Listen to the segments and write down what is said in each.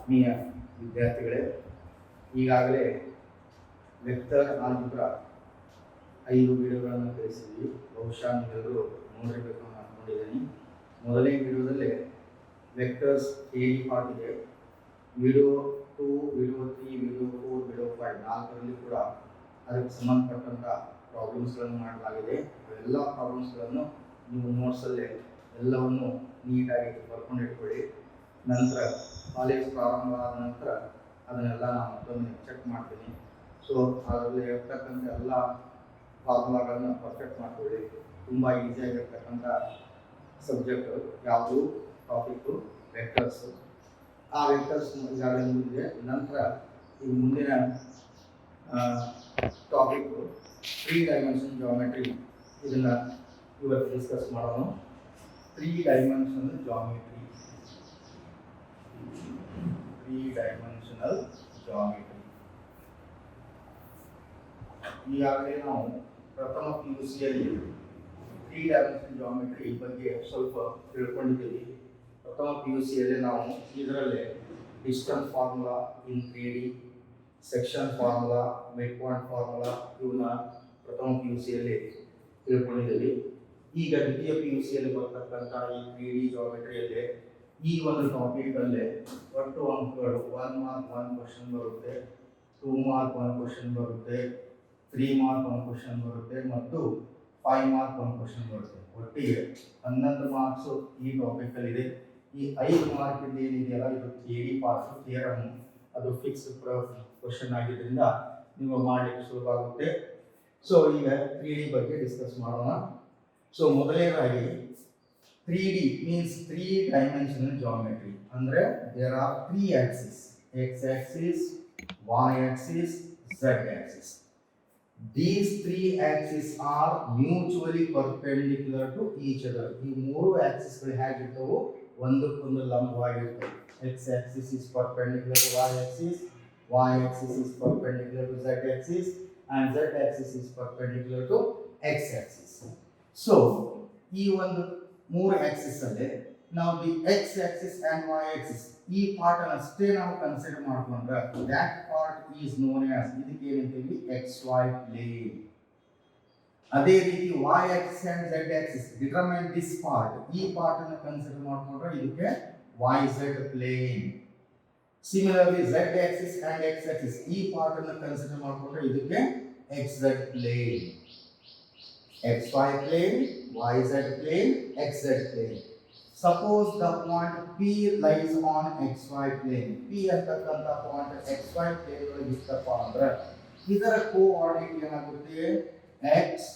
ಆತ್ಮೀಯ ವಿದ್ಯಾರ್ಥಿಗಳೇ, ಈಗಾಗಲೇ ವೆಕ್ಟರ್ ಆಲ್ಜಿಬ್ರಾ 5 ವಿಡಿಯೋಗಳನ್ನು ಕಲಿಸಿದ್ವಿ. ಬಹುಶಃ ನೀವೆಲ್ಲರೂ ನೋಡಿರಬೇಕು ಅಂತ ಅಂದ್ಕೊಂಡಿದ್ದೀನಿ. ಮೊದಲನೇ ವಿಡಿಯೋದಲ್ಲೇ ವೆಕ್ಟರ್ಸ್ ಥಿಯರಿ ಪಾರ್ಟ್ ಇದೆ. ವಿಡಿಯೋ 2, ವಿಡಿಯೋ 3, ವಿಡಿಯೋ 4, ವಿಡಿಯೋ 5 ನಾಲ್ಕರಲ್ಲಿ ಕೂಡ ಅದಕ್ಕೆ ಸಂಬಂಧಪಟ್ಟಂಥ ಪ್ರಾಬ್ಲಮ್ಸ್ಗಳನ್ನು ಮಾಡಲಾಗಿದೆ. ಎಲ್ಲ ಪ್ರಾಬ್ಲಮ್ಸ್ಗಳನ್ನು ನೀವು ನೋಟ್ಸಲ್ಲೇ ಎಲ್ಲವನ್ನು ನೀಟಾಗಿ ಬರ್ಕೊಂಡು ಇಟ್ಕೊಳ್ಳಿ. ನಂತರ ಕಾಲೇಜ್ ಪ್ರಾರಂಭ ಆದ ನಂತರ ಅದನ್ನೆಲ್ಲ ನಾನು ಮತ್ತೊಮ್ಮೆ ಚೆಕ್ ಮಾಡ್ತೀನಿ. ಸೊ ಅದರಲ್ಲಿ ಇರ್ತಕ್ಕಂಥ ಎಲ್ಲ ಫಾರ್ಮುಲಾಗಳನ್ನು ಪರ್ಫೆಕ್ಟ್ ಮಾಡ್ಕೊಳ್ಳಿ. ತುಂಬ ಈಸಿಯಾಗಿರ್ತಕ್ಕಂಥ ಸಬ್ಜೆಕ್ಟು ಯಾವುದು ಟಾಪಿಕ್ಕು ವೆಕ್ಟರ್ಸು. ಆ ವೆಕ್ಟರ್ಸ್ ಈಗಾಗಲೇ ಮುಗಿದಿದೆ. ನಂತರ ಈ ಮುಂದಿನ ಟಾಪಿಕ್ಕು 3 ಡೈಮೆನ್ಷನ್ ಜಾಮೆಟ್ರಿ. ಇದನ್ನು ಇವತ್ತು ಡಿಸ್ಕಸ್ ಮಾಡೋಣ. 3 ಡೈಮೆನ್ಷನಲ್ ಜಾಮೆಟ್ರಿ. 3 ಡೈಮೆನ್ಷನಲ್ ಜಾಮೆಟ್ರಿ ಈಗಾಗಲೇ ನಾವು ಪ್ರಥಮ PUCಯಲ್ಲಿ 3 ಡೈಮೆನ್ಷನಲ್ ಜಾಮೆಟ್ರಿ ಬಗ್ಗೆ ಸ್ವಲ್ಪ ತಿಳ್ಕೊಂಡಿದ್ದೀವಿ. ಪ್ರಥಮ PUCಯಲ್ಲಿ ನಾವು ಇದರಲ್ಲೇ ಡಿಸ್ಟನ್ಸ್ ಫಾರ್ಮುಲಾ ಇನ್ 3D, section formula, mid point formula ಇವನ್ನ ಪ್ರಥಮ PUCಯಲ್ಲಿ ತಿಳ್ಕೊಂಡಿದ್ದೀವಿ. ಈಗ ದ್ವಿತೀಯ PUCಯಲ್ಲಿ ಬರ್ತಕ್ಕಂಥ ಈ 3D ಜಾಮೆಟ್ರಿಯಲ್ಲಿ ಈ ಒಂದು ಟಾಪಿಕಲ್ಲೇ ಒಟ್ಟು ಅಂಕಗಳು 1 ಮಾರ್ಕ್ 1 ಕ್ವಶನ್ ಬರುತ್ತೆ, 2 ಮಾರ್ಕ್ 1 ಕ್ವಶನ್ ಬರುತ್ತೆ, 3 ಮಾರ್ಕ್ 1 ಕ್ವಶನ್ ಬರುತ್ತೆ ಮತ್ತು 5 ಮಾರ್ಕ್ 1 ಕ್ವಶನ್ ಬರುತ್ತೆ. ಒಟ್ಟಿಗೆ 11 ಮಾರ್ಕ್ಸು ಈ ಟಾಪಿಕಲ್ಲಿದೆ. ಈ 5 ಮಾರ್ಕ್ ಏನಿದೆಯಲ್ಲ ಇದು ಥಿಯರಿ ಪಾರ್ಟ್, ಥಿಯರಮ್, ಅದು ಫಿಕ್ಸ್ ಕ್ವಶನ್ ಆಗಿದ್ದರಿಂದ ನೀವು ಮಾಡಲಿಕ್ಕೆ ಸುಲಭ ಆಗುತ್ತೆ. ಸೊ ಈಗ 3D ಬಗ್ಗೆ ಡಿಸ್ಕಸ್ ಮಾಡೋಣ. ಸೊ ಮೊದಲನೇದಾಗಿ 3D means 3 dimensional geometry. Andre there are 3 axes: x axis, y axis, z axis. These 3 axes are mutually perpendicular to each other. ಈ ಮೂರು axes ಗಳು ಹೇಗಿರ್ತವೆ? ಒಂದಕ್ಕೊಂದು ಲಂಬವಾಗಿರ್ತವೆ. x axis is perpendicular to y axis, y axis is perpendicular to z axis, and z axis is perpendicular to x axis. So ಈ ಒಂದು ಮೂರು Axis ಅಲ್ಲಿ ನಾವು the x axis and y axis ಈ part ಅನ್ನು ಅಷ್ಟೇ ನಾವು consider ಮಾಡ್ಕೊಂಡ್ರೆ that part is known as ಇದಕ್ಕೆ ಏನಂತೀವಿ xy plane. ಅದೇ ರೀತಿ y axis and z axis determine this part, ಈ ಪಾರ್ಟ್ ಅನ್ನು ಕನ್ಸಿಡರ್ ಮಾಡ್ಕೊಂಡ್ರೆ ಇದಕ್ಕೆ yz plane. Similarly z axis and x axis ಈ ಪಾರ್ಟ್ ಅನ್ನು ಕನ್ಸಿಡರ್ ಮಾಡ್ಕೊಂಡ್ರೆ ಇದಕ್ಕೆ xz plane. xy plane, yz plane, xz plane. Suppose the point P lies on xy plane. P ಅಂತಕ್ಕಂಥ point xy plane ಒಳಗೆ ಇತ್ತಪ್ಪ ಅಂದ್ರೆ ಇದರ ಕೋಆರ್ಡಿನೇಟ್ ಏನಾಗುತ್ತೆ? x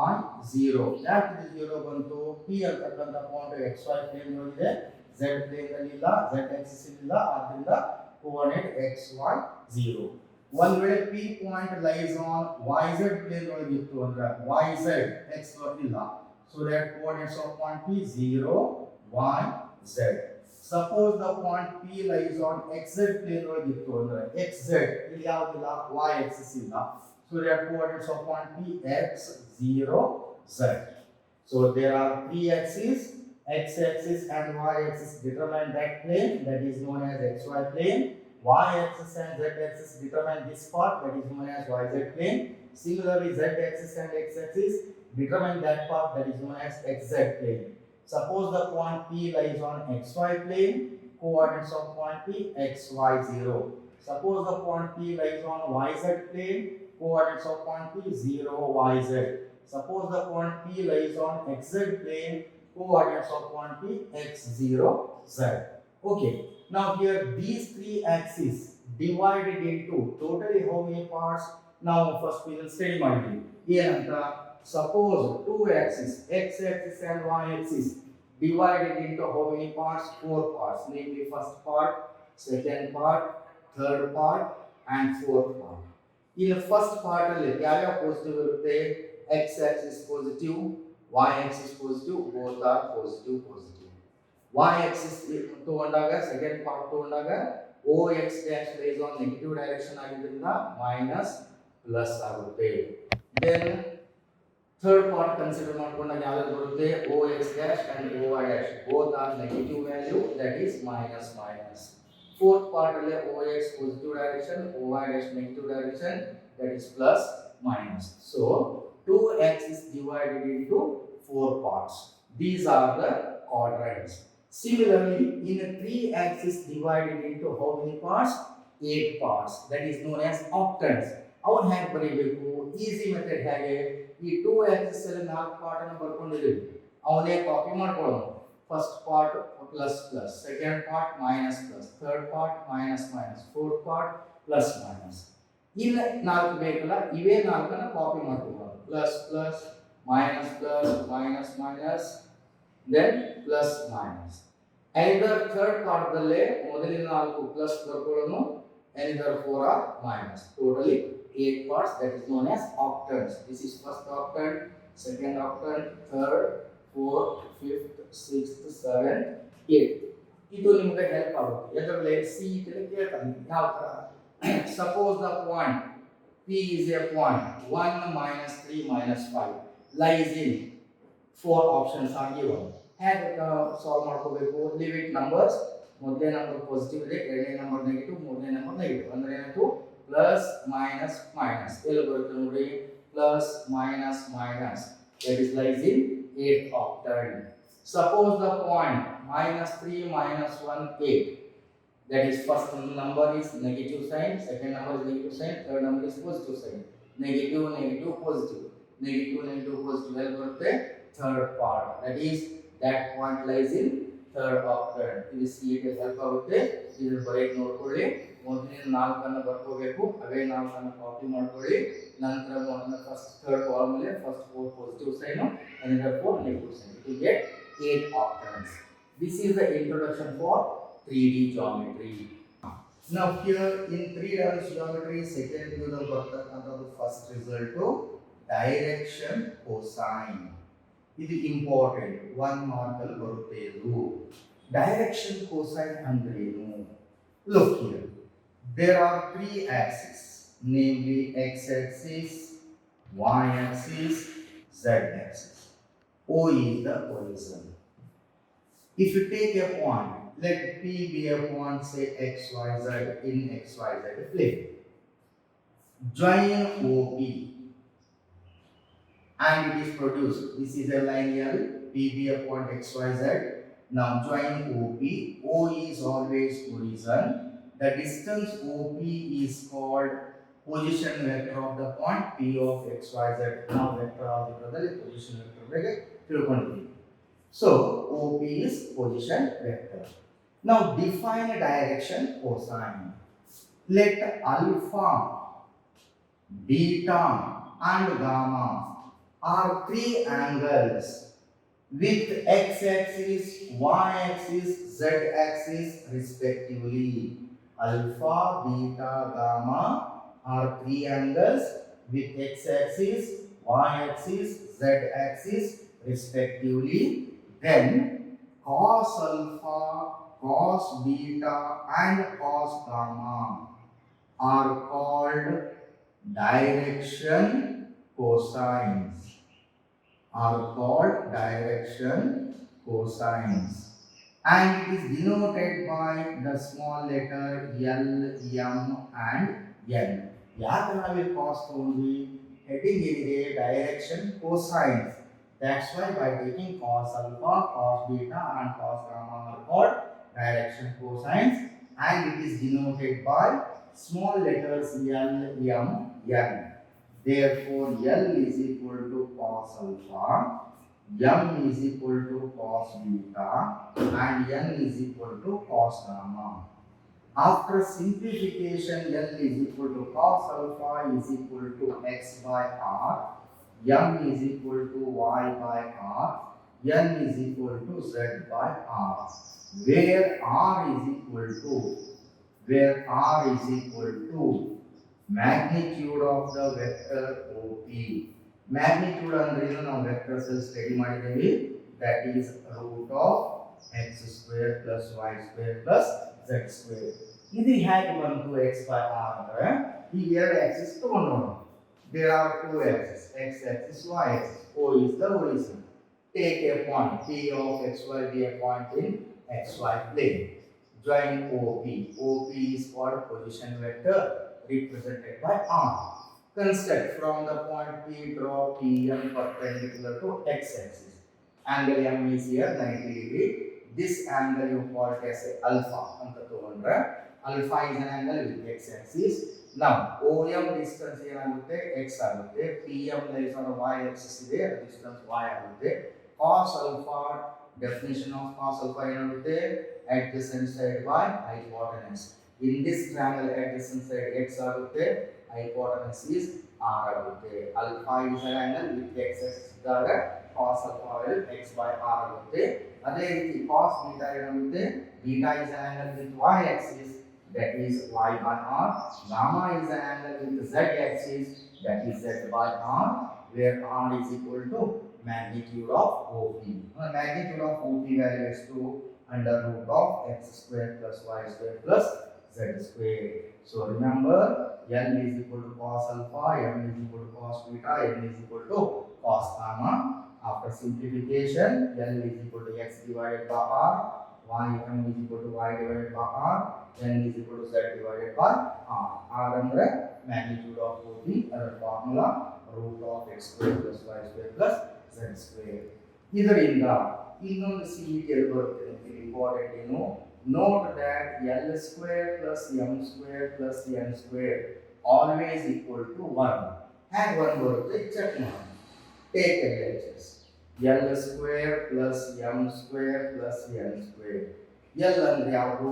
y 0. ಯಾಕೆ 0 ಬಂತು? P ಅಂತಕ್ಕಂಥ point xy plane ಒಳಗಿದೆ, z plane ಅಲ್ಲಿ ಇಲ್ಲ, z axis ಇಲ್ಲ, ಆದ್ದರಿಂದ ಕೋಆರ್ಡಿನೇಟ್ xy 0. ಒಂದು ವೇಳೆ P point lies on yz plane ಒಳಗೆ ಇತ್ತು ಅಂದ್ರೆ yz x ಇಲ್ಲ, so that coordinates of point P 0 y z. Suppose the point P lies on xz plane ಒಳಗೆ ಇತ್ತು ಅಂದ್ರೆ xz ಇಲ್ಲಿ ಯಾವುದಿಲ್ಲ, y axis ಇಲ್ಲ, so that coordinates of point P x 0 z. So there are 3 axes, x axis and y axis determine that plane, that is known as xy plane. Y axis and z axis determine this part, that is known as yz plane. Similarly, z axis and x axis determine that part, that is known as xz plane. Suppose the point P lies on xy plane, coordinates of point P xy 0. Suppose the point P lies on yz plane, coordinates of point P 0 yz. Suppose the point P lies on xz plane, coordinates of point P x 0 z. Okay. Now here these 3 axes divided into totally how many parts? Now first we will study ಮಾಡಿದ್ವಿ. ಏನಂತ? Suppose 2 axes x axis and y axis divided into how many parts? 4 parts. Namely first part, second part, third part and fourth part. In the first part ಅಲ್ಲಿ ಯಾವ positive ಇರುತ್ತೆ? x axis positive, y axis positive, both are positive. Y axis ತಗೊಂಡಾಗ second part ತಗೊಂಡಾಗ OX dash lies on negative direction ಆಗಿದ್ದರಿಂದ minus plus ಆಗುತ್ತೆ. Then third part consider ಮಾಡ್ಕೊಂಡಾಗ ಯಾವ್ದು ಬರುತ್ತೆ? OX dash and OY dash both are negative value, that is minus. Fourth part alle OX positive direction, OY dash negative direction, that is plus minus. So 2x is divided into 4 parts. These are the quadrants. Similarly, in a 3x is divided into how many parts? 8 parts. That is known as octants. ಅವನು ಹೇಗೆ ಬರೀಬೇಕು? Easy method ಹೇಗೆ? ಈ 2x ಅಲ್ಲಿ 4 part ಅನ್ನು ಬರ್ಕೊಂಡಿದ್ದೀವಿ, ಅವನೇ copy ಮಾಡ್ಕೊಳ್ಳೋಣ. First part plus plus, second part minus plus, third part minus minus, fourth part plus minus. ಇನ್ನು 4 ಬೇಕಲ್ಲ, ಇವೇ 4 ಕಾಪಿ ಮಾಡ್ಕೊಳ್ಳೋಣ. Plus plus minus plus minus minus then plus minus. either third part ದಲ್ಲೇ ಮೊದಲಿನ 4 plus ಬರ್ಕೊಳ್ಳೋಣ, either 4 are minus. Totally 8 parts, that is known as octants. This is first octant, second octant, third, fourth, fifth, sixth, seventh, eighth. ಇದು ನಿಮಗೆ help ಆಗುತ್ತೆ. ಇದರಲ್ಲಿ C ಗೆ ಕೇಳ್ತಾನೆ ಯಾವ ತರ. Suppose the point P is a point 1 minus 3 minus 5 lies in 4 options are given. ಹೇಗೆ solve ಮಾಡ್ಕೋಬೇಕು? ಲಿಮಿಟ್ ನಂಬರ್ಸ್, ಮೊದಲನೇ ನಂಬರ್ ಪಾಸಿಟಿವ್ ಇದೆ, ಎರಡನೇ ನಂಬರ್ ನೆಗೆಟಿವ್, ಮೂರನೇ ನಂಬರ್ ನೆಗೆಟಿವ್. ಅಂದ್ರೆ ಏನಾಯ್ತು? Plus minus minus. ಎಲ್ಲಿ ಬರುತ್ತೆ ನೋಡಿ? Plus minus minus. that is lies in 8th octant. Suppose the point minus 3 minus 1 8. That is first number is negative sign, second number is negative sign, third number is positive sign. Negative negative positive, negative negative positive. ಎಲ್ಲಿ ಬರುತ್ತೆ? third part. That is that point lies in third octant. ಇದು C ಗೆ help ಆಗುತ್ತೆ. ಇದನ್ನ ಬರೆಯಕ್ಕೆ ನೋಡ್ಕೊಳ್ಳಿ. ಮೊದಲಿನ 4 ಅನ್ನು ಬರ್ಕೋಬೇಕು, ಅವೇ 4 ಅನ್ನು ಕಾಪಿ ಮಾಡ್ಕೊಳ್ಳಿ. ನಂತರ ಮೊದಲ ಫಸ್ಟ್ ಥರ್ಡ್ ಕಾಲಮ್ ಅಲ್ಲಿ first 4 positive sign and the 4 negative sign to get 8 octants. This is the introduction for 3D geometry. Now here in 3D geometry second view the ಬರ್ತಕ್ಕಂತದ್ದು ಫಸ್ಟ್ ರಿಸಲ್ಟ್ ಡೈರೆಕ್ಷನ್ cosine. ಇದು important, 1 mark ಅಲ್ಲಿ ಬರುತ್ತೆ ಇದು. Direction cosine ಅಂದ್ರೆ ಏನು? Look here, there are 3 axes, namely x axis, y axis, z axis. O is the horizon. If you take a point, let P be a point, say xyz in xyz plane. Join OP and it is produced. This is a line L, P be a point xyz. Now join OP. O is always horizon. The distance OP is called position vector of the point P of xyz. Now vector algebra position vector ಬಗ್ಗೆ ತಿಳ್ಕೊಂಡಿದ್ದೀವಿ. So OP is position vector. Now define a direction cosine. Let alpha, beta and gamma are 3 angles with x-axis, y-axis, z-axis respectively. Alpha, beta, gamma are 3 angles with x-axis, y-axis, z-axis respectively. Then cos alpha, cos beta and cos gamma are called direction cosines. Are called direction cosines. And it is denoted by the small letter L, M and N. ಯಾಕೆ ನಾವೇ cos ತಗೊಂಡ್ವಿ? Heading ಏನಿದೆ? Direction cosines. That's why by taking cos alpha, cos beta and cos gamma are called direction cosines, and it is denoted by small letters L, M, N. Therefore L is equal to cos alpha, M is equal to cos beta and N is equal to cos gamma. After simplification, L is equal to cos alpha is equal to x by r, M is equal to y by r, N is equal to z by r, where r is equal to magnitude of the vector OP. Magnitude ಅಂದ್ರೆ ಏನು? ನಾವು vectors ಅಲ್ಲಿ study ಮಾಡಿದ್ದೇವೆ. that is root of x square plus y square plus z square. ಇದು ಹೇಗೆ ಬಂತು x by r ಅಂದ್ರೆ? ಈ ಎರಡು Axis ತಗೊಂಡೋಣ. there are 2 axes, x axis, y axis. O is the horizon. Take a point P of xy be a point in xy plane. join OP. OP is called position vector represented by R. Construct from the point P, draw PM perpendicular to x-axis. Angle M is here 90 degree. This angle you call it as a alpha. Alpha is an angle with x-axis. Now OM distance x ಆಗುತ್ತೆ, PM lies on the y-axis ಇದೆ, distance y ಆಗುತ್ತೆ. Cos alpha, definition of cos alpha ಏನಾಗುತ್ತೆ? Adjacent side by hypotenuse. In this triangle adjacent side x ಆಗುತ್ತೆ, hypotenuse is r ಆಗುತ್ತೆ. Alpha is an angle with x-axis ಇದ್ದಾಗ cos alpha value x by r ಆಗುತ್ತೆ. ಅದೇ ರೀತಿ cos beta ಏನಾಗುತ್ತೆ? Beta is an angle with y-axis, that is y by r. Gamma is an angle with z-axis, that is z by r, where r is equal to magnitude of OP. Magnitude of OP value is to under root of x square plus y square plus z square. So remember, L is equal to cos alpha, M is equal to cos beta, N is equal to cos gamma. After simplification, L is equal to x divided by r, M is equal to y divided by r, N is equal to z divided by r. R under magnitude of OP, our formula root of x square plus y square plus z square. ಇದರಿಂದ ಇನ್ನೊಂದು ಸಿಇಟಿಯಲ್ಲಿ ಬರುತ್ತೆ important ಏನು, note that L square plus M square plus N square always equal to 1. ಹೇಗೆ 1 ಬರುತ್ತೆ check ಮಾಡಿ. Take LHS. L square plus M square plus N square. L ಅಂದ್ರೆ ಯಾವುದು?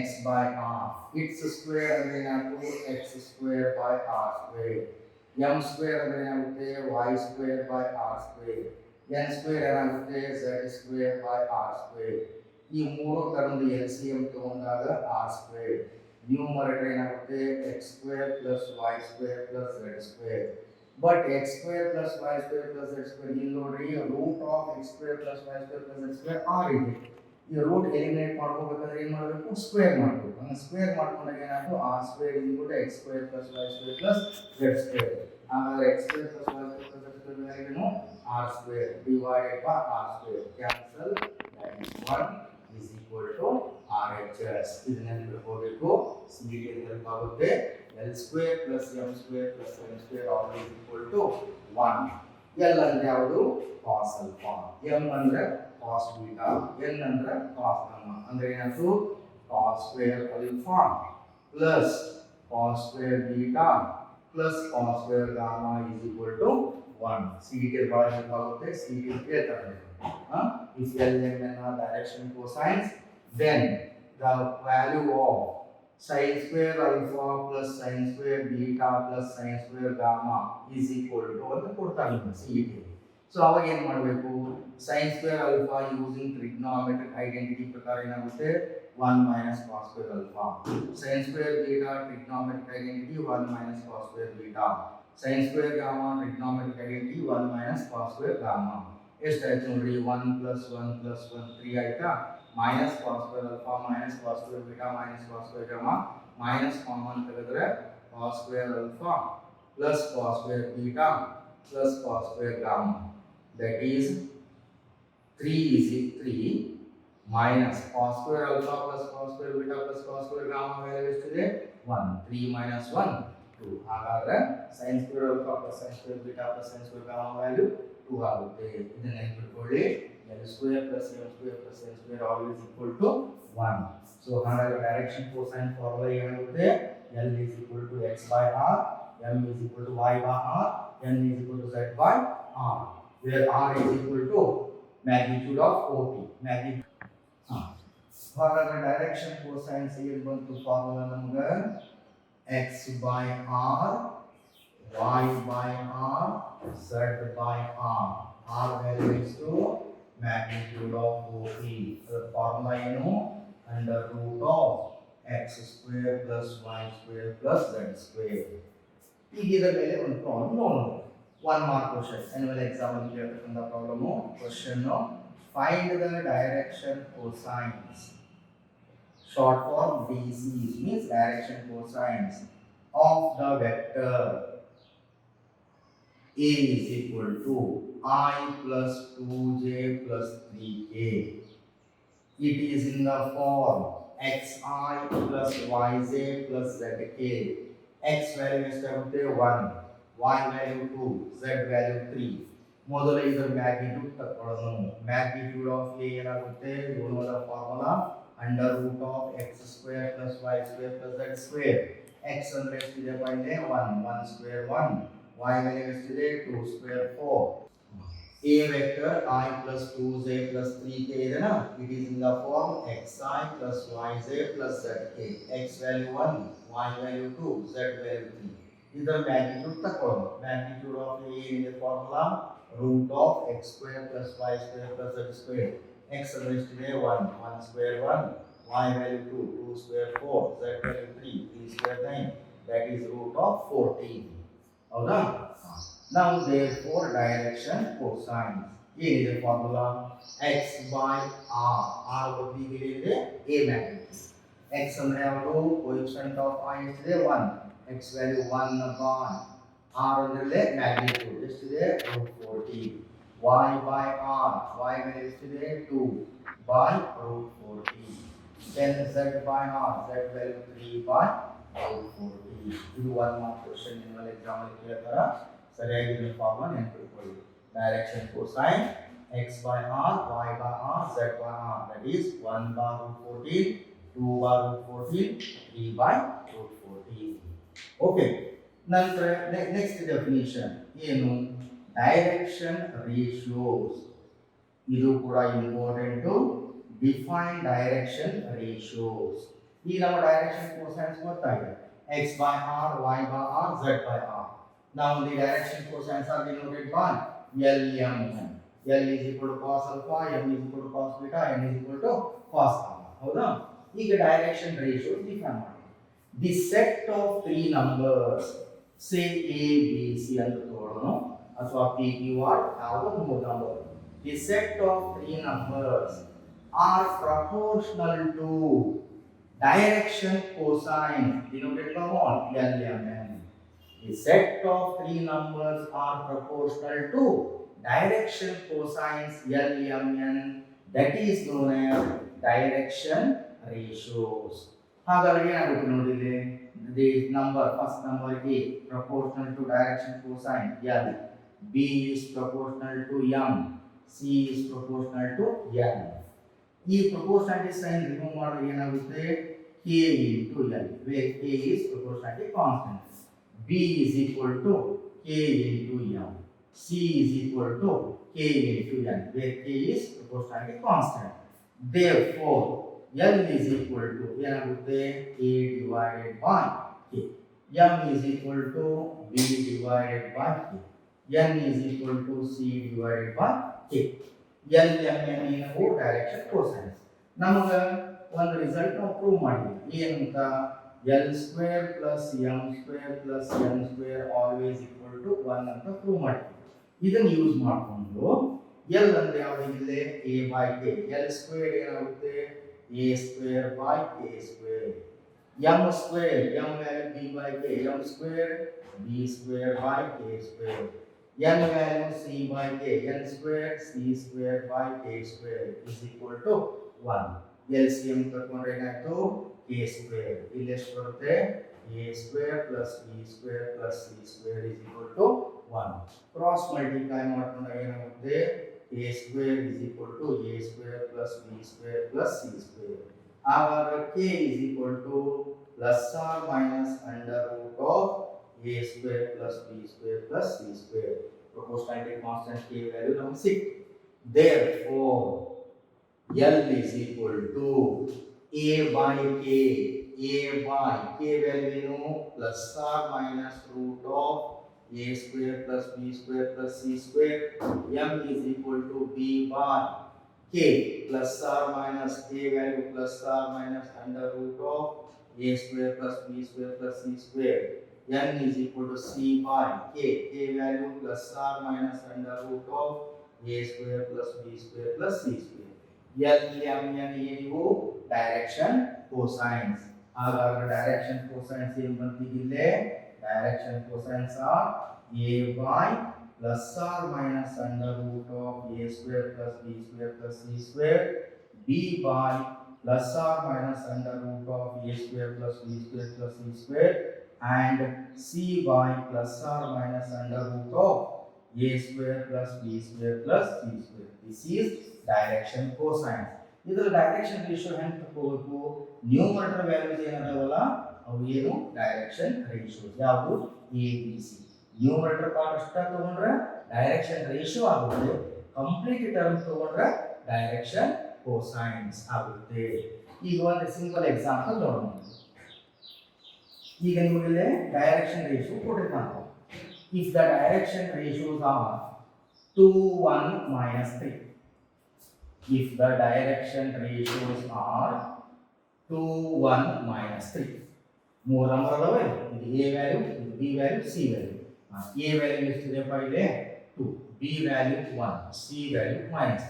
x by r. Its square ಅಂದ್ರೆ ಏನಾಗುತ್ತೆ? x square by r square. M square ಅಂದ್ರೆ ಏನಾಗುತ್ತೆ? y square by r square. N square ಏನಾಗುತ್ತೆ? z square by r square. ಈ ಮೂರು term LCM ತಗೊಂಡಾಗ r square. ನ್ಯೂಮರೇಟರ್ ಏನಾಗುತ್ತೆ? x square plus y square plus z square. But x square plus y square plus z square ಇಲ್ಲಿ ನೋಡ್ರಿ root of x square plus y square plus z square r ಇದೆ. ಈ root eliminate ಮಾಡ್ಕೋಬೇಕಾದ್ರೆ ಏನು ಮಾಡಬೇಕು? Square ಮಾಡಬೇಕು. ಅಂದ್ರೆ square ಮಾಡ್ಕೊಂಡಾಗ ಏನಾಯ್ತು? r square is equal to x square plus y square plus z square. ಆಮೇಲೆ x square plus y square plus z square value r square divided by r square. Cancel. That is 1 is equal to RHS. ಇದನ್ನ ನೆನಪಿಟ್ಕೋಬೇಕು. CET help ಆಗುತ್ತೆ. L square plus M square plus N square always equal to 1. L ಅಂದ್ರೆ ಯಾವುದು? cos alpha. M ಅಂದ್ರೆ cos beta. N ಅಂದ್ರೆ cos gamma. ಅಂದ್ರೆ ಏನಾಯ್ತು? cos square alpha plus cos square beta plus cos square gamma is equal to 1. CET ಬಹಳ help ಆಗುತ್ತೆ. CET ಕೇಳ್ತಾರೆ. If L, M, N are direction cosines, then the value of sin square alpha plus sin square beta plus sin square gamma is equal to ಅಂತ ಕೊಡ್ತಾರೆ CET. So ಅವಾಗ ಏನು ಮಾಡಬೇಕು? sin square alpha using trigonometric identity ಪ್ರಕಾರ ಏನಾಗುತ್ತೆ? 1 minus cos square alpha. sin square beta trigonometric identity 1 minus cos square beta. sin square gamma trigonometric identity 1 minus cos square gamma. ಎಷ್ಟಾಯ್ತು ನೋಡ್ರಿ? 1 plus 1 plus 1 3 ಆಯ್ತಾ? minus cos square alpha minus cos square beta minus cos square gamma minus common ತೆಗೆದ್ರೆ cos square alpha plus cos square beta plus cos square gamma, that is 3 is 3 minus cos square alpha plus cos square beta plus cos square gamma value ಎಷ್ಟಿದೆ? 1. 3 minus 1 2. ಹಾಗಾದ್ರೆ sin square alpha plus sin square beta plus sin square gamma value 2 ಆಗುತ್ತೆ. ಇದನ್ನ ನೆನಪಿಟ್ಕೊಳ್ಳಿ. L square plus M square plus N square always equal to 1. So ಹಾಗಾದ್ರೆ direction cosine formula ಏನಾಗುತ್ತೆ? L is equal to x by r, M is equal to y by r, N is equal to z by r, where r is equal to magnitude of OP. ಹಾಗಾದ್ರೆ direction cosine ಏನು ಬಂತು formula ನಮಗೆ? x by r, y by r, z by r. r value is to magnitude of OP. The formula ಏನು? under root of x square plus y square plus z square. ಈಗ ಇದರ ಮೇಲೆ ಒಂದು problem ನೋಡೋಣ. 1 mark question. annual exam ಅಲ್ಲಿ ಕೇಳ್ತಕ್ಕಂಥ problem. Question: find the direction cosines, short form DC means direction cosines of the vector A is equal to I plus 2j plus 3k. It is in the form xi plus yz plus zk. x value ಎಷ್ಟಾಗುತ್ತೆ 1, y value 2, z value 3. ಮೊದಲ ಇದರ magnitude ತಕೊಳ್ಳೋಣ. Magnitude of a ಏನಾಗುತ್ತೆ? You know the formula under root of x square plus y square plus z square. x ಅಂದ್ರೆ ಎಷ್ಟಿದೆ ಬೈಲೆ 1, 1 square 1, y value ಎಷ್ಟಿದೆ 2 square 4. a vector I plus 2z plus 3k ಇದೆನಾ? It is in the form xi plus yz plus zk. x value 1, y value 2, z value 3. ಇದರ magnitude ತಕೊಳ್ಳೋಣ. Magnitude of a ಏನಿದೆ formula root of x square plus y square plus z square. x ಅಂದ್ರೆ ಎಷ್ಟಿದೆ 1, 1 square 1, y value 2, 2 square 4, z value 3, 3 square 9. That is root of 14. ಹೌದಾ? Now therefore direction cosine ಏನಿದೆ formula x by r. r ಬದಲಿಗೆ ಏನಿದೆ a magnitude. x ಅಂದ್ರೆ ಯಾವುದು? coefficient of i ಎಷ್ಟಿದೆ 1, x value 1 by r ಅಂದ್ರೆ magnitude ಎಷ್ಟಿದೆ root 14. y by r, y value ಎಷ್ಟಿದೆ 2 by root 14. Then z by r, z value 3 by root 14. ಇದು one mark question ನಿಮ್ಮಲ್ಲಿ ಎಕ್ಸಾಮ್ ಅಲ್ಲಿ ಕೇಳ್ತಾರ. ಸರಿಯಾಗಿ ಇದನ್ನ ಫಾರ್ಮುಲಾ ನೆನಪಿಟ್ಕೊಳ್ಳಿ. Direction cosine x by r, y by r, z by r, that is 1 by root 14, 2 by root 14, 3 by root 14. Okay. ನಂತರ next definition ಏನು? Direction ratios. ಇದು ಕೂಡ ಇಂಪಾರ್ಟೆಂಟ್. Define direction ratios. ಈ ನಮ್ಮ ಡೈರೆಕ್ಷನ್ cosines ಗೊತ್ತಾಗಿದೆ. x by r, y by r, z by r. Now the direction cosines are denoted by L, M, N. L is equal to cos alpha, M is equal to cos beta, N is equal to cos gamma. ಹೌದಾ? ಈಗ direction ratio define ಮಾಡಿ. The set of 3 numbers say a b c ಅಂತ ತಗೊಳ್ಳೋಣ ಅಥವಾ p q r ಯಾವುದೋ 3 number. The set of 3 numbers are proportional to direction cosine denoted by what? L, M, N. The set of 3 numbers are proportional to direction cosines L, M, N. That is known as direction ratios. ಹಾಗಾಗಿ ಏನಾಗುತ್ತೆ ನೋಡಿ ಇಲ್ಲಿ the number first number A proportional to direction cosine L, B is proportional to M, C is proportional to N. ಈ proportionality sign remove ಮಾಡಿದ್ರೆ ಏನಾಗುತ್ತೆ k into L, where k is proportionality constant. B is equal to k into M, C is equal to k into N, where k is proportionality constant. Therefore L is equal to ಏನಾಗುತ್ತೆ a divided by k, M is equal to b divided by k, N is equal to c divided by k. L, M, N ಏನವು direction cosines. ನಮಗೆ ಒಂದು result ನಾವು prove ಮಾಡಿದ್ವಿ ಏನಂತ L square plus M square plus N square always equal to 1 ಅಂತ prove ಮಾಡಿದ್ವಿ. ಇದನ್ನು use ಮಾಡಿಕೊಂಡು L ಅಂದ್ರೆ ಯಾವುದು ಇಲ್ಲಿ a by k, L square ಏನಾಗುತ್ತೆ a square by k square, M square M value b by k, M square b square by k square, N value c by k, N square c square by k square is equal to 1. LCM ತಗೊಂಡ್ರೆ ಏನಾಯ್ತು k square. ಇಲ್ಲಿ ಎಷ್ಟು ಬರುತ್ತೆ a square plus b square plus c square is equal to 1. Cross multiply ಮಾಡ್ಕೊಂಡಾಗ ಏನಾಗುತ್ತೆ a square is equal to a square plus b square plus c square. ಆವಾಗ k is equal to plus or minus under root of a square plus b square plus c square. Proportionality constant k value ನಮಗೆ ಸಿಕ್ತು. Therefore L is equal to a by k, a by k value ಏನು plus or minus root of a square plus b square plus c square. M is equal to b by k plus or minus k value plus or minus under root of a square plus b square plus c square. N is equal to c by k, k value plus or minus under root of a square plus b square plus c square. L, M, N ಏನಿವು direction cosines. ಹಾಗಾದ್ರೆ direction cosines ಏನು ಬಂತಿದೆ ಇಲ್ಲಿ direction cosines are a by plus or minus under root of a square plus b square plus c square, b by plus or minus under root of a square plus b square plus c square and cy plus or minus under root of a square plus b square plus c square. This is direction cosine. ಇದರ direction ratio ಹೆಂಗೆ ತಗೋಬೇಕು? Numerator values ಏನದಾವಲ್ಲ ಅವು ಏನು direction ratios ಯಾವುದು A B C. Numerator part ಅಷ್ಟ ತಗೊಂಡ್ರೆ direction ratio ಆಗುತ್ತೆ, ಕಂಪ್ಲೀಟ್ ಟರ್ಮ್ ತಗೊಂಡ್ರೆ ಡೈರೆಕ್ಷನ್ cosines ಆಗುತ್ತೆ. ಈಗ ಒಂದು ಸಿಂಪಲ್ ಎಕ್ಸಾಂಪಲ್ ನೋಡೋಣ. ಈಗ ನಿಮಗೆ ಡೈರೆಕ್ಷನ್ ರೇಷಿಯೋ ಕೊಟ್ಟಿರ್ತಾನೆ. If the direction ratios are 2 1 minus 3, if the direction ratios are 2 1 minus 3, ಮೂರು ನಂಬರ್ ಅದಾವೆ. ಇದು ಎ ವ್ಯಾಲ್ಯೂ, ಇದು B value, C value. A value ಎಷ್ಟಿದೆಪ್ಪ ಇಲ್ಲಿ 2, ಬಿ ವ್ಯಾಲ್ಯೂ 1, ಸಿ ವ್ಯಾಲ್ಯೂ -3.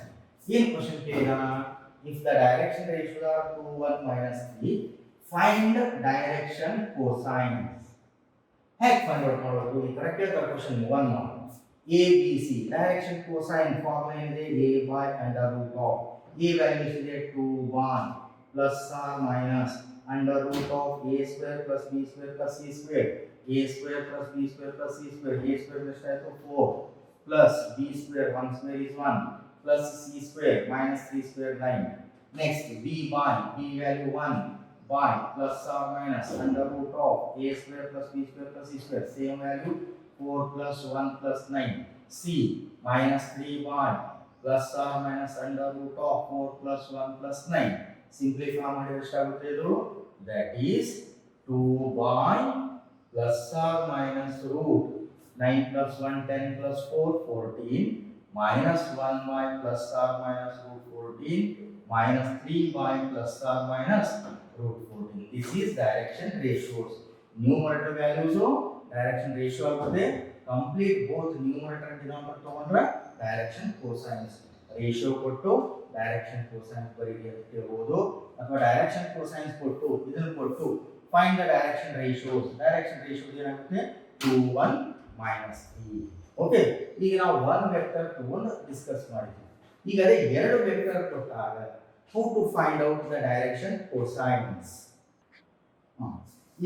ಏನು ಕ್ವಶನ್ ಕೇಳಿದ? If the direction ratios are 2 1 minus 3, find direction cosines. ಹೇಗೆ find out ಮಾಡೋದು? ಈ ತರ ಕೇಳ್ತಾರೆ ಕ್ವಶನ್ 1 ಮಾಡಿ. A B C direction cosine formula ಏನಿದೆ? a by under root of a value ಎಷ್ಟಿದೆ? 2 1 plus or minus under root of a square plus b square plus c square, a square plus b square plus c square, a square ಎಷ್ಟಾಯ್ತು 4 plus b square 1 square is 1 plus c square minus 3 square 9. Next b by b value 1 by plus or minus under root of a square plus b square plus c square, same value 4 plus 1 plus 9. c minus 3 by plus or minus under root of 4 plus 1 plus 9. Simplify ಮಾಡಿದ್ರೆ ಎಷ್ಟಾಗುತ್ತೆ ಇದು? That is 2 by plus or minus root 9 plus 1 10 plus 4 14 minus 1 by plus or minus root 14 minus 3 by plus or minus root 14. This is direction ratios. Numerator values direction ratio ಆಗುತ್ತೆ. Complete both numerator and denominator ತಗೊಂಡ್ರೆ direction cosines. Ratio ಕೊಟ್ಟು direction cosines ಬರೀಬಹುದು, ಅಥವಾ direction cosines ಕೊಟ್ಟು ಇದನ್ನು ಕೊಟ್ಟು find the direction ratios. Direction ratios ಏನಾಗುತ್ತೆ? 2 1 minus 3. Okay, ಈಗ ನಾವು ಒಂದು ವೆಕ್ಟರ್ ತಗೊಂಡು ಡಿಸ್ಕಸ್ ಮಾಡಿದ್ವಿ. ಈಗ ಅದೇ ಎರಡು ವೆಕ್ಟರ್ ಕೊಟ್ಟಾಗ how to find out the direction cosines.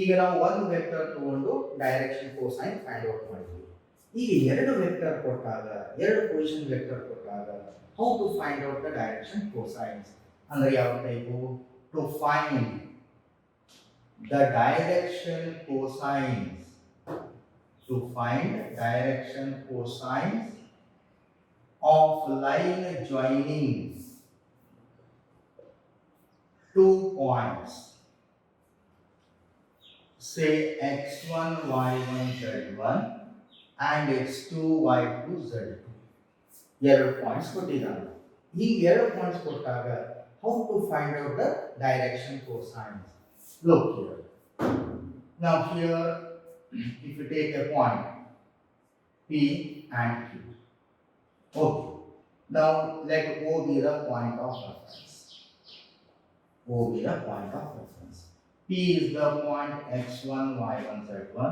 ಈಗ ನಾವು ಒಂದು ವೆಕ್ಟರ್ ತಗೊಂಡು ಡೈರೆಕ್ಷನ್ cosine ಫೈಂಡ್ ಔಟ್ ಮಾಡಿದ್ವಿ. ಈಗ ಎರಡು ವೆಕ್ಟರ್ ಕೊಟ್ಟಾಗ, ಎರಡು ಪೊಸಿಷನ್ ವೆಕ್ಟರ್ ಕೊಟ್ಟಾಗ how to find out the direction cosines ಅಂದ್ರೆ ಯಾವ type? to find the direction cosines, to find direction cosines of line joining two points, say x1 y1 z1 and x2 y2 z2. ಎರಡು points ಕೊಟ್ಟಿದ್ದಾರೆ. ಈ ಎರಡು points ಕೊಟ್ಟಾಗ how to find out the direction cosines? Look here. Now here if you take a point P and Q. Okay. Now let O be the point of reference. O be the point of reference. P is the point x1 y1 z1.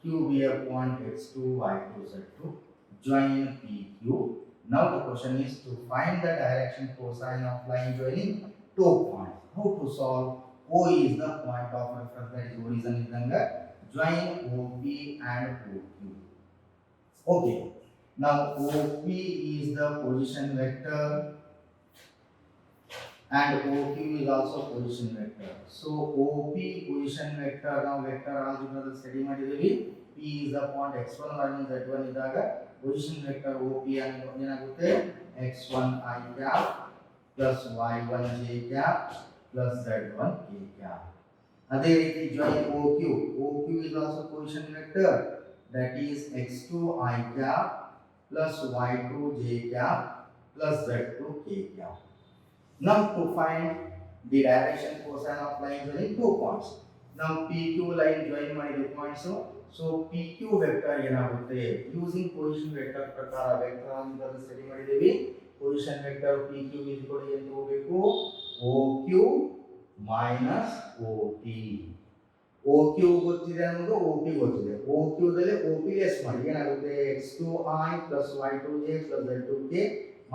Q be a point x2 y2 z2. Join PQ. Now the question is to find the direction cosine of line joining two points. How to solve? O is the point of reference, that is origin idanga. Join OP and OQ. Okay. Now OP is the position vector and OQ is also position vector. So OP position vector, now vector algebra study ಮಾಡಿದೀವಿ. P is the point x1 y1 z1 ಇದ್ದಾಗ position vector OP ಏನಾಗುತ್ತೆ? x1 i cap plus y1 j cap plus z1 k cap. ಅದೇ ರೀತಿ join OQ. OQ is also position vector, that is x2 i cap plus y2 j cap plus z2 k cap. Now to find the direction cosine of line joining two points. Now PQ line join ಮಾಡಿದ points. So PQ vector ಏನಾಗುತ್ತೆ? using position vector ಪ್ರಕಾರ vector ಅಂತ study ಮಾಡಿದೀವಿ. position vector PQ ಏನು ತಗೋಬೇಕು? OQ minus OP. OQ ಗೊತ್ತಿದೆ ಅನ್ನೋದು OP ಗೊತ್ತಿದೆ. OQ ದಲ್ಲಿ OP ಲೆಸ್ ಮಾಡಿ ಏನಾಗುತ್ತೆ? x2i plus y2j plus z2k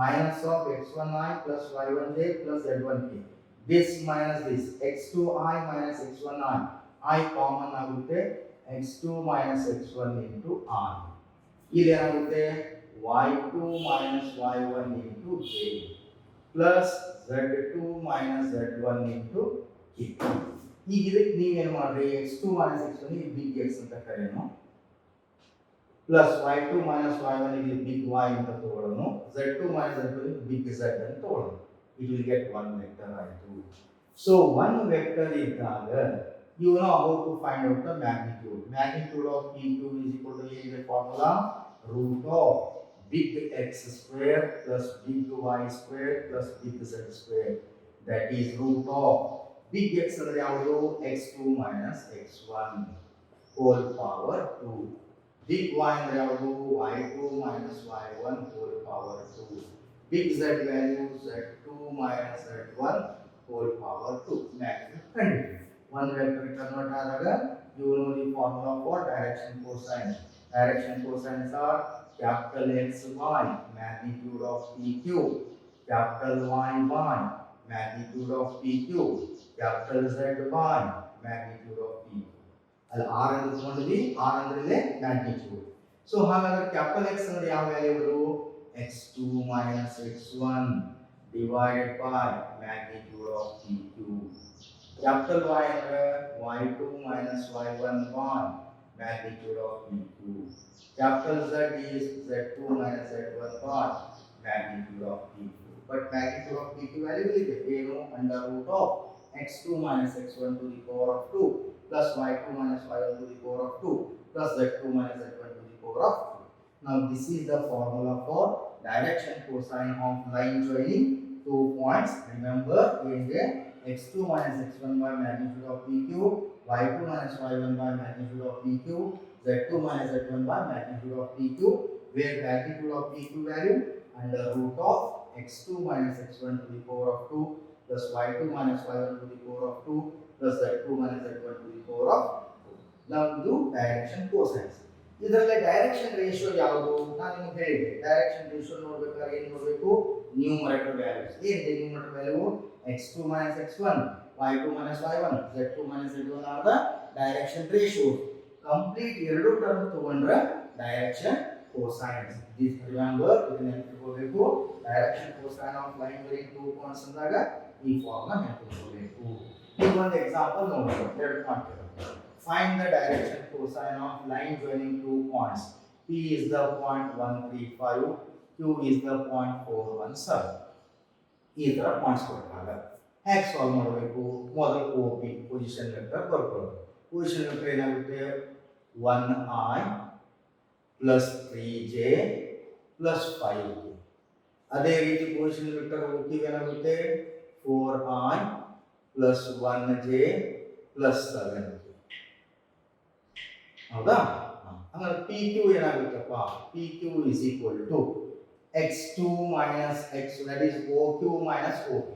minus of x1i plus y1j plus z1k. this minus this x2i minus x1i I common ಆಗುತ್ತೆ x2 minus x1 into i ಇಲ್ಲಿ ಏನಾಗುತ್ತೆ y2 minus y1 into j plus z2 minus z1 into k ಈಗ ಇದಕ್ಕೆ ನೀವೇನು ಮಾಡ್ರಿ x2 minus x1 ಗೆ big x ಅಂತ ಕರೆಯೋಣ plus y2 minus y1 ಗೆ big y ಅಂತ ತಗೊಳ್ಳೋಣ z2 minus z2 ಗೆ big z ಅಂತ ತಗೊಳ್ಳೋಣ it will get one vector ಆಯ್ತು so one vector ಇದ್ದಾಗ you know how to find out the magnitude. Magnitude of P2 is equal to the formula root of big X square plus big Y square plus big Z square. That is root of big X ಅಂದರೆ ಯಾವುದು x2 minus x1 whole power 2. Big Y ಅಂದರೆ ಯಾವುದು y2 minus y1 whole power 2. Big Z value z2 minus z1 whole power 2. Magnitude ಕಂಡುಹಿಡಿಯಿರಿ. One vector convert ಆದಾಗ you know the formula for direction cosine. Direction cosines are capital XY magnitude of PQ, capital YY magnitude of PQ, capital ZY magnitude of PQ. ಅಲ್ಲಿ R ಅಂತ ತಗೊಂಡ್ವಿ R ಅಂದ್ರೆ magnitude. So ಹಾಗಾದ್ರೆ capital X ಅಂದ್ರೆ ಯಾವ value ಇದು x2 minus x1 divided by magnitude of PQ. Capital Y under y2 minus y1 y magnitude of PQ. Capital Z is z2 minus z1 y magnitude of PQ. But magnitude of PQ value is the under root of x2 minus x1 to the power of 2 plus y2 minus y1 to the power of 2 plus z2 minus z1 to the power of 2. Now this is the formula for direction cosine of line joining two points. Remember in the x2 minus x1 by magnitude of PQ, y2 minus y1 by magnitude of PQ, z2 minus z1 by magnitude of PQ, where magnitude of PQ value under root of x2 minus x1 to the power of 2 plus y2 minus y1 to the power of 2 plus z2 minus z1 to the power of 2. Now do direction cosines. ಇದರಲ್ಲಿ direction ratio ಯಾವುದು ನಾನು ನಿಮಗೆ ಹೇಳಿದೆ direction ratio ನೋಡಬೇಕಾದ್ರೆ ಏನು ನೋಡಬೇಕು numerator values ಏನಿದೆ numerator value x2 minus x1 y2 minus y1 z2 minus z1 are the direction ratios complete ಎರಡು ಟರ್ಮ್ ತಗೊಂಡ್ರೆ direction cosines this remember ಇದನ್ನ ನೆನಪಿಟ್ಕೋಬೇಕು direction cosine of line joining two points ಅಂದಾಗ ಈ formula ನೆನಪಿಟ್ಕೋಬೇಕು ಈಗ ಒಂದು example ನೋಡೋಣ ಎರಡು ಮಾಡ್ತೀವಿ find the direction cosine of line joining two points p is the point 135 q is the point 417 ಈ ತರ ಪಾಯಿಂಟ್ಸ್ ಕೊಟ್ಟಾಗ ಹೇಗೆ ಸಾಲ್ವ್ ಮಾಡಬೇಕು ಮೊದಲು OP ಪೊಸಿಷನ್ ವೆಕ್ಟರ್ ಬರ್ಕೊಳ್ಳೋದು ಪೊಸಿಷನ್ ವೆಕ್ಟರ್ ಏನಾಗುತ್ತೆ 1i plus 3j plus 5k ಅದೇ ರೀತಿ ಪೊಸಿಷನ್ ವೆಕ್ಟರ್ OQ ಏನಾಗುತ್ತೆ 4i plus 1j plus 7k ಹೌದಾ ಆಮೇಲೆ PQ ಏನಾಗುತ್ತಪ್ಪ PQ is equal to x2 minus x that is OQ minus OP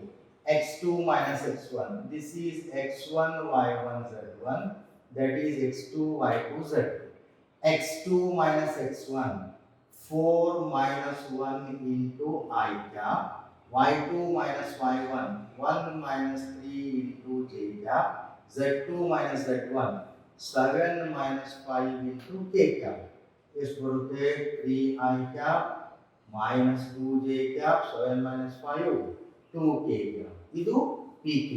x2 minus x1 this is x1 y1 z1 that is x2 y2 z2 x2 minus x1 4 minus 1 into I cap y2 minus y1 1 minus 3 into j cap z2 minus z1 7 minus 5 into k cap ಎಷ್ಟು ಬರುತ್ತೆ 3 I cap minus 2j cap 7 minus 5 2k cap ಇದು PQ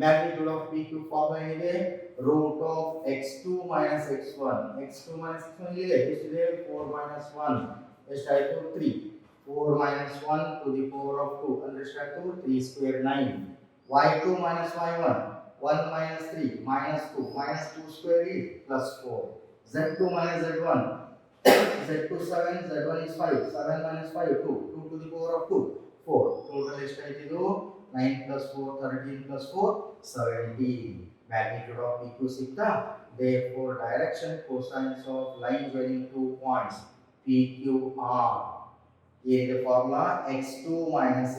magnitude of PQ formula ಏನಿದೆ root of x2 minus x1 ಇದೆ ಎಷ್ಟಿದೆ 4 minus 1 ಎಷ್ಟಾಯಿತು 3 4 minus 1 to the power of 2 ಅಂದ್ರೆ ಎಷ್ಟಾಯಿತು 3 square 9 y2 minus y1 1 minus 3 minus 2 square is plus 4 z2 minus z1 z2 7 z1 is 5 7 minus 5 2 to the power of 2 4 total ಎಷ್ಟಾಯಿತು 9 plus 4 13 plus 4 17 magnitude of PQ ಸಿಕ್ತಾ therefore direction cosines of line joining two points PQR is the formula x2 minus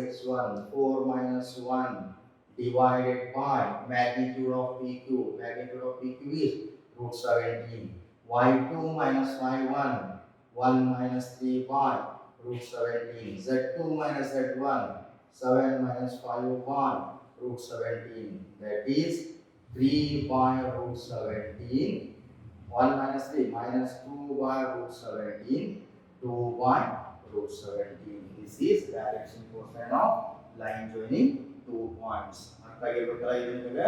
x1 4 minus 1 divided by magnitude of PQ is root 17 y2 minus y1 1 minus 3 by root 17. Z2 minus Z1, 7 minus 5 1 root 17. That is 3 by root 17. 1 minus 3 minus 2 by root 17. 2 by root 17. This is direction cosine of line joining 2 points. ಅರ್ಥ ಆಗಿರ್ಬೇಕಲ್ಲ ಇದು ನಿಮಗೆ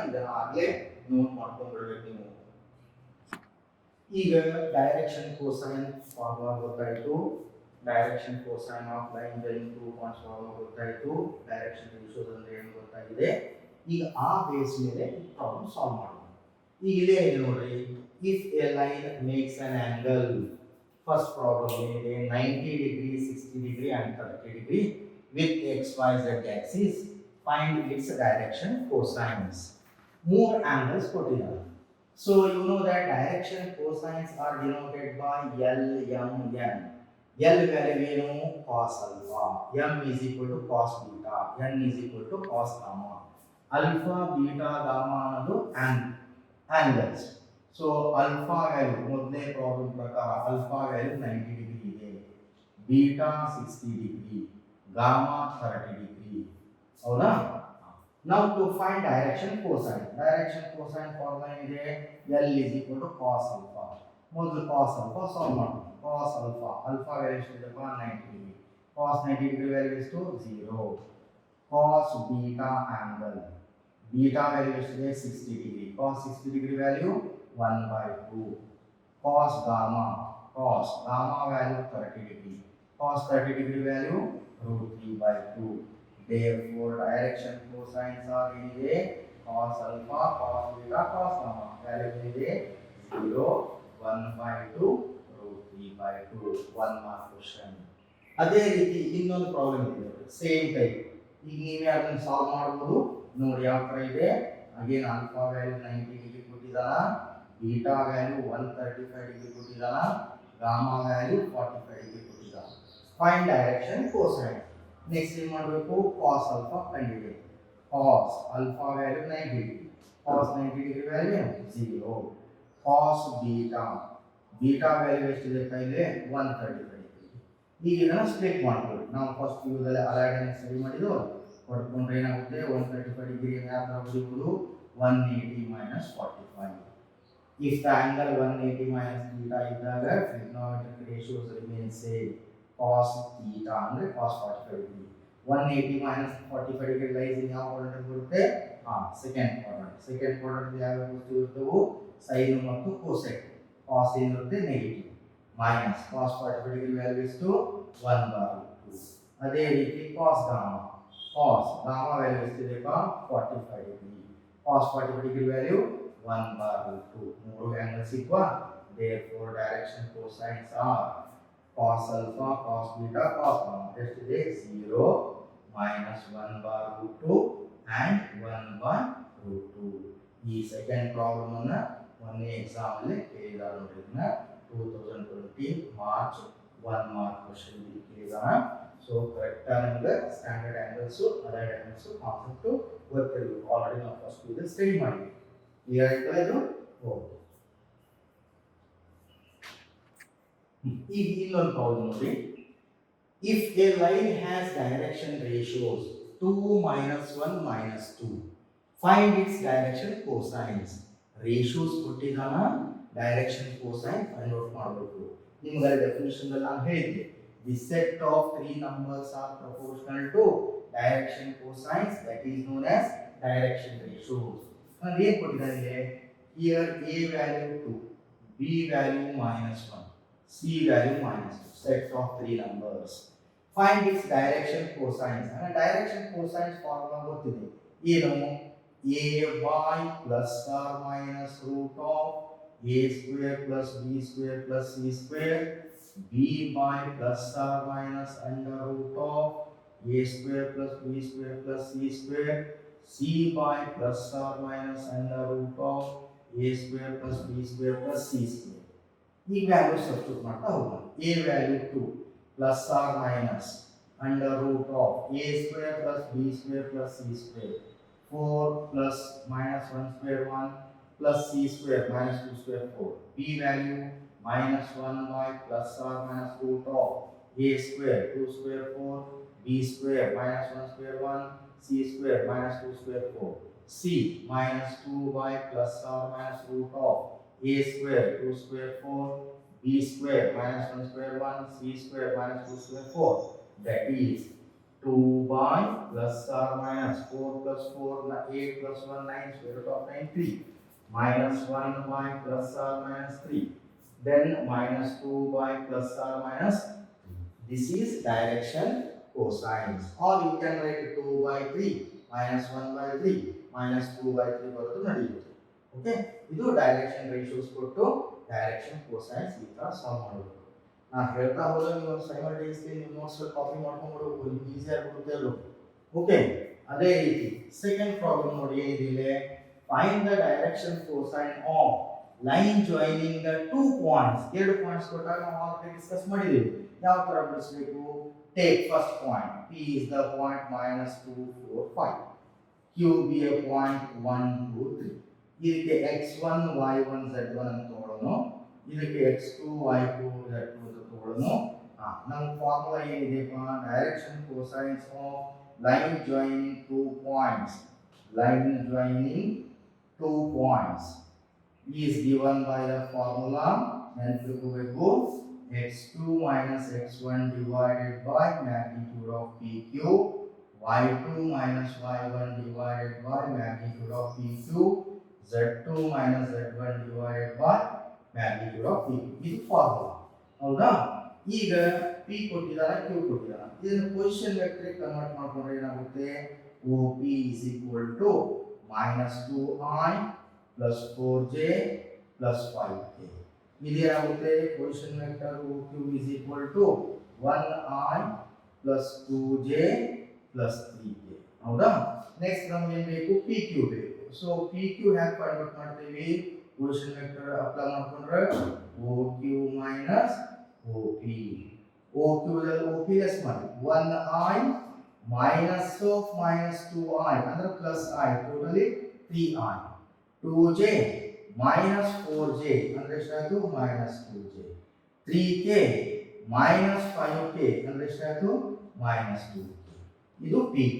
ಇದನ್ನ ಆಗಲೇ note ಮಾಡ್ಕೊಂಡ್ಬಿಡ್ಬೇಕು ನೀವು. ಈಗ direction cosine formula ಗೊತ್ತಾಯಿತು, direction cosine of line joining 2 points formula ಗೊತ್ತಾಯಿತು, direction ratios ಅಂದ್ರೆ ಏನು ಗೊತ್ತಾಗಿದೆ. ಈಗ ಆ ಬೇಸ್ ಮೇಲೆ ಪ್ರಾಬ್ಲಮ್ ಸಾಲ್ವ್ ಮಾಡೋಣ. ಈಗ ಇಲ್ಲೇ ಏನು ನೋಡ್ರಿ, if a line makes an angle, first problem ಏನಿದೆ 90 degree 60 degree and 30 degree with XYZ axis, find its direction cosines. ಮೂರು ಆಂಗಲ್ಸ್ ಕೊಟ್ಟಿದ್ದಾರೆ. So you know that direction cosines are denoted by L, M, N. L value ಏನು cos alpha, M is equal to cos beta, N is equal to cos gamma. Alpha, beta, gamma ಅನ್ನೋದು angles. So alpha value ಮೊದಲನೇ problem ಪ್ರಕಾರ alpha value 90 degree ಇದೆ, beta 60 degree, gamma 30 degree. ಹೌದಾ? Now to find direction cosine. Direction cosine formula ಇದೆ L is equal to cos alpha. ಮೊದಲು cos alpha solve ಮಾಡೋಣ. Cos alpha, alpha value ಎಷ್ಟಿದೆಪ್ಪ 90 degree. Cos 90 degree value ಎಷ್ಟು 0. Cos beta angle, beta value ಎಷ್ಟಿದೆ 60 degree. Cos 60 degree value 1/2. Cos gamma, cos gamma value 30 degree. Cos 30 degree value √3/2. Therefore, direction cosines are ಏನಿದೆ cos alpha, cos beta, cos gamma. Value ಏನಿದೆ 0, 1/2, √3/2. 1 mark question. ಅದೇ ರೀತಿ ಇನ್ನೊಂದು problem ಇದೆ same type. ಈಗ ನೀವೇ ಅದನ್ನು ಸಾಲ್ವ್ ಮಾಡಬಹುದು. ನೋಡಿ ಯಾವ ತರ ಇದೆ. ಅಗೇನ್ ಆಲ್ಫಾ ವ್ಯಾಲ್ಯೂ 90 ಡಿಗ್ರಿ ಕೊಟ್ಟಿದ್ದಾನ, ಬೀಟಾ ವ್ಯಾಲ್ಯೂ 135 ಡಿಗ್ರಿ ಕೊಟ್ಟಿದ್ದಾನ, ಗಾಮಾ ವ್ಯಾಲ್ಯೂ 45 ಡಿಗ್ರಿ ಕೊಟ್ಟಿದ್ದಾನ. Find direction cosine. ನೆಕ್ಸ್ಟ್ ಏನು ಮಾಡಬೇಕು, cos alpha ಕಂಡುಹಿಡಿಯಿರಿ. cos alpha value 90 degree, cos 90 degree value 0. cos beta, beta value ಎಷ್ಟಿದೆ ಕೈಲಿ 135 ಡಿಗ್ರಿ. ಈಗ ಇದನ್ನ ಸ್ಪ್ಲಿಟ್ ಮಾಡ್ಕೊಳ್ಳಿ. ನಾವು ಫಸ್ಟ್ ಯೂಸಲ್ಲಿ ಅಲೈನ್ ಸ್ಟಡಿ ಮಾಡಿದ್ದು ಕೊಡ್ಕೊಂಡ್ರೆ ಏನಾಗುತ್ತೆ 135 ಡಿಗ್ರಿ ಯಾವ ತರ ಬರೆಯುವುದು 180 minus 45. If the angle 180 minus theta ಇದ್ದಾಗ trigonometric ratios remain same. cos theta ಅಂದ್ರೆ cos 45 degree. 180 minus 45 degree lies ಇನ್ ಯಾವ ಕ್ವಾಡ್ರೆಂಟ್ ಬರುತ್ತೆ, ಸೆಕೆಂಡ್ ಕ್ವಾಡ್ರೆಂಟ್. ಸೆಕೆಂಡ್ ಕ್ವಾಡ್ರೆಂಟ್ ಯಾವ ವಸ್ತು ಇರ್ತವು, ಸೈನ್ ಮತ್ತು ಕೋಸೆಕ್. cos ಏನಿರುತ್ತೆ negative, minus cos 45 degree value ಎಷ್ಟು 1/2. ಅದೇ ರೀತಿ cos gamma, cos gamma value ಎಷ್ಟಿದೆಪ್ಪ 45 ಡಿಗ್ರಿ. cos 45 degree value 1/2. ಮೂರು angles equal. therefore direction cosines are cos alpha, cos beta, cos gamma. ಎಷ್ಟಿದೆ 0, -1/2 and 1/2. ಈ ಸೆಕೆಂಡ್ ಪ್ರಾಬ್ಲಮ್ ಅನ್ನ ಮೊನ್ನೆ ಎಕ್ಸಾಮ್ ಅಲ್ಲಿ ಕೇಳಿದಾರೆ ನೋಡಿ. ಇದನ್ನ 2020 ಮಾರ್ಚ್ 1 ಮಾರ್ಕ್ ಕ್ವೆಶ್ಚನ್ ಕೇಳಿದಾರೆ. ಸೊ ಕರೆಕ್ಟ್ ಆಗಿ ನಮಗೆ standard angles, allied angles concept ಗೊತ್ತಿರಬೇಕು. ಆಲ್ರೆಡಿ ನಾವು ಫಸ್ಟ್ ಇದು ಸ್ಟಡಿ ಮಾಡಿದ್ವಿ. ಕ್ಲಿಯರ್ ಆಯ್ತಾ ಇದು? ಓಕೆ. ಈಗ ಇನ್ನೊಂದು ಪ್ರಾಬ್ಲಮ್ ನೋಡಿ. If a line has direction ratios 2, -1, -2, find its direction cosines. Ratios ಕೊಟ್ಟಿದ್ದಾನ, ಡೈರೆಕ್ಷನ್ ಕೋಸೈನ್ ಫೈಂಡ್ ಔಟ್ ಮಾಡಬೇಕು. ನಿಮಗೆ ಡೆಫಿನಿಷನ್ ಅಲ್ಲಿ ನಾನು ಹೇಳಿದ್ದೆ, the set of three numbers are proportional to direction cosines, that is known as direction ratios. ನಾನು ಏನು ಕೊಟ್ಟಿದ್ದಾನೆ ಇಲ್ಲಿ, here a value 2, b value -1, c value -2, set of three numbers. Find its direction cosines. and direction cosines formula ಗೊತ್ತಿದೆ ಏನು, a by plus or minus root of a square plus b square plus c square, b by plus or minus under root of a square plus b square plus c square, c by plus or minus under root of a square plus b square plus c square. ಈ value substitute ಮಾಡ್ತಾ ಹೋಗೋಣ. a value 2 plus or minus under root of a square plus b square plus c square, 4 plus minus 1 square 1 plus c square minus 2 square 4. b value -1 by plus or minus root of a square 2 square 4, b square minus 1 square 1, c square minus 2 square 4, c minus 2y plus or minus root of a square 2 square 4, b square minus 1 square 1, c square minus 2 square 4. That is 2y plus or minus 4 plus 4 8 plus 1 9 square root of 9 3 minus 1y plus or minus 3. Then minus 2y plus or minus. This is direction cosines. Or you can write 2 by 3 minus 1 by 3 minus 2 by 3 ಬರೋದು ನಡೆಯುತ್ತೆ. Okay, ಇದು direction ratios ಕೊಟ್ಟು direction cosines ಈ ತರ solve ಮಾಡಬೇಕು. ನಾನು ಹೇಳ್ತಾ ಹೋದ್ರೆ ನೀವು ಸೈಮಲ್ಟೇನಿಯಸ್ಲಿ ನಿಮ್ಮ ನೋಟ್ಸ್ ಕಾಪಿ ಮಾಡ್ಕೊಂಡ್ಬಿಡಬೇಕು, ನಿಮ್ಗೆ ಈಸಿ ಆಗಿಬಿಡುತ್ತೆ ಅಲ್ಲೋ. ಓಕೆ, ಅದೇ ರೀತಿ ಸೆಕೆಂಡ್ ಪ್ರಾಬ್ಲಮ್ ನೋಡಿ ಏನಿದೆ, find the direction cosine of line joining the two points. ಎರಡು ಪಾಯಿಂಟ್ಸ್ ಕೊಟ್ಟಾಗ ನಾವು ಆಲ್ರೆಡಿ ಡಿಸ್ಕಸ್ ಮಾಡಿದ್ದೀವಿ. ಯಾವ ತರ ಬಿಡಿಸಬೇಕು? Take first point P is the point minus 2 4 5, Q be a point 1 2 3. ಇದಕ್ಕೆ x1 y1 z1 ಅಂತ ತಗೊಳ್ಳೋಣ, ಇದಕ್ಕೆ x2 y2 z2 ಅಂತ ತಗೊಳ್ಳೋಣ. ನಮ್ಮ ಫಾರ್ಮುಲಾ ಏನಿದೆಪ್ಪ? Direction cosines of line joining two points. Line joining two points is given by the formula ನೆನಪಿಟ್ಕೋಬೇಕು, x2 minus x1 divided by magnitude of PQ, y2 minus y1 divided by magnitude of PQ, z2 minus z1 divided by magnitude of PQ. ಇದು formula ಹೌದಾ? ಈಗ P ಕೊಟ್ಟಿದ್ದಾರೆ, Q ಕೊಟ್ಟಿದ್ದಾರೆ. ಇದನ್ನು position vector convert ಮಾಡ್ಕೊಂಡ್ರೆ ಏನಾಗುತ್ತೆ? OP is equal to minus 2i plus 4j plus 5k. ಇದೇನಾಗುತ್ತೆ? Position vector OQ is equal to 1i plus 2j plus 3k. ಹೌದಾ? ನೆಕ್ಸ್ಟ್ ನಮಗೆ ಏನು ಬೇಕು? PQ ಬೇಕು. So PQ hack find out ಮಾಡ್ತೀವಿ? Position vector apply ಮಾಡ್ಕೊಂಡ್ರೆ OQ minus OP. OQ ದಲ್ಲಿ OP less ಮಾಡಿ 1i minus of minus 2i ಅಂದ್ರೆ plus i, totally 3i, 2j minus 4j ಅಂದ್ರೆ ಎಷ್ಟಾಯ್ತು? minus 2j, 3k minus 5k ಅಂದ್ರೆ ಎಷ್ಟಾಯ್ತು? minus 2k. ಇದು PQ.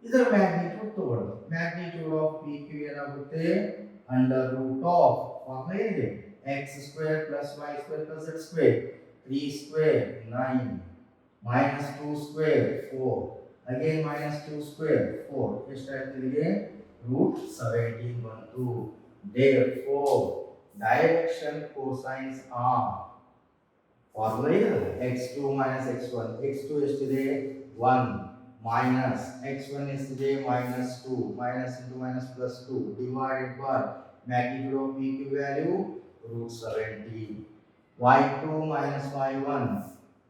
ಇದರ ಮ್ಯಾಗ್ನಿಟ್ಯೂಡ್ ತಗೊಳ್ಳೋದು. ಮ್ಯಾಗ್ನಿಟ್ಯೂಡ್ ಆಫ್ PQ ಏನಾಗುತ್ತೆ? ಅಂಡರ್ ರೂಟ್ ಆಫ್ ಫಾರ್ಮುಲಾ ಏನಿದೆ? x square plus y square plus z square, 3 square 9 minus 2 square 4 again minus 2 square 4 ಎಷ್ಟಾಯ್ತು? ಇಲ್ಲಿಗೆ ರೂಟ್ 17 ಬಂತು. Therefore direction cosines are formula ಇದೆ x2 minus x1. x2 ಎಷ್ಟಿದೆ? 1 minus x1 ಎಷ್ಟಿದೆ? minus 2 minus into minus plus 2 divided by magnitude of PQ value root 17. y2 minus y1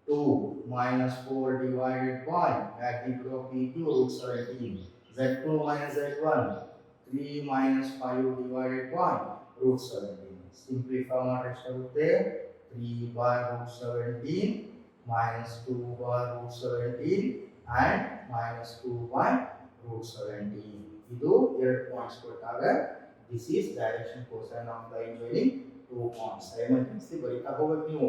2 minus 4 divided by magnitude of PQ root 17. z2 minus z1 3 minus 5 divided by root 17. Simplify ಮಾಡಿದ್ರೆ ಎಷ್ಟಾಗುತ್ತೆ? 3 by root 17 minus 2 by root 17 and minus 2 by root 17. ಇದು ಎರಡು points ಕೊಟ್ಟಾಗ this is direction cosine of line joining two points. Simultaneously ಬರೀತಾ ಹೋಗ್ಬೇಕು ನೀವು.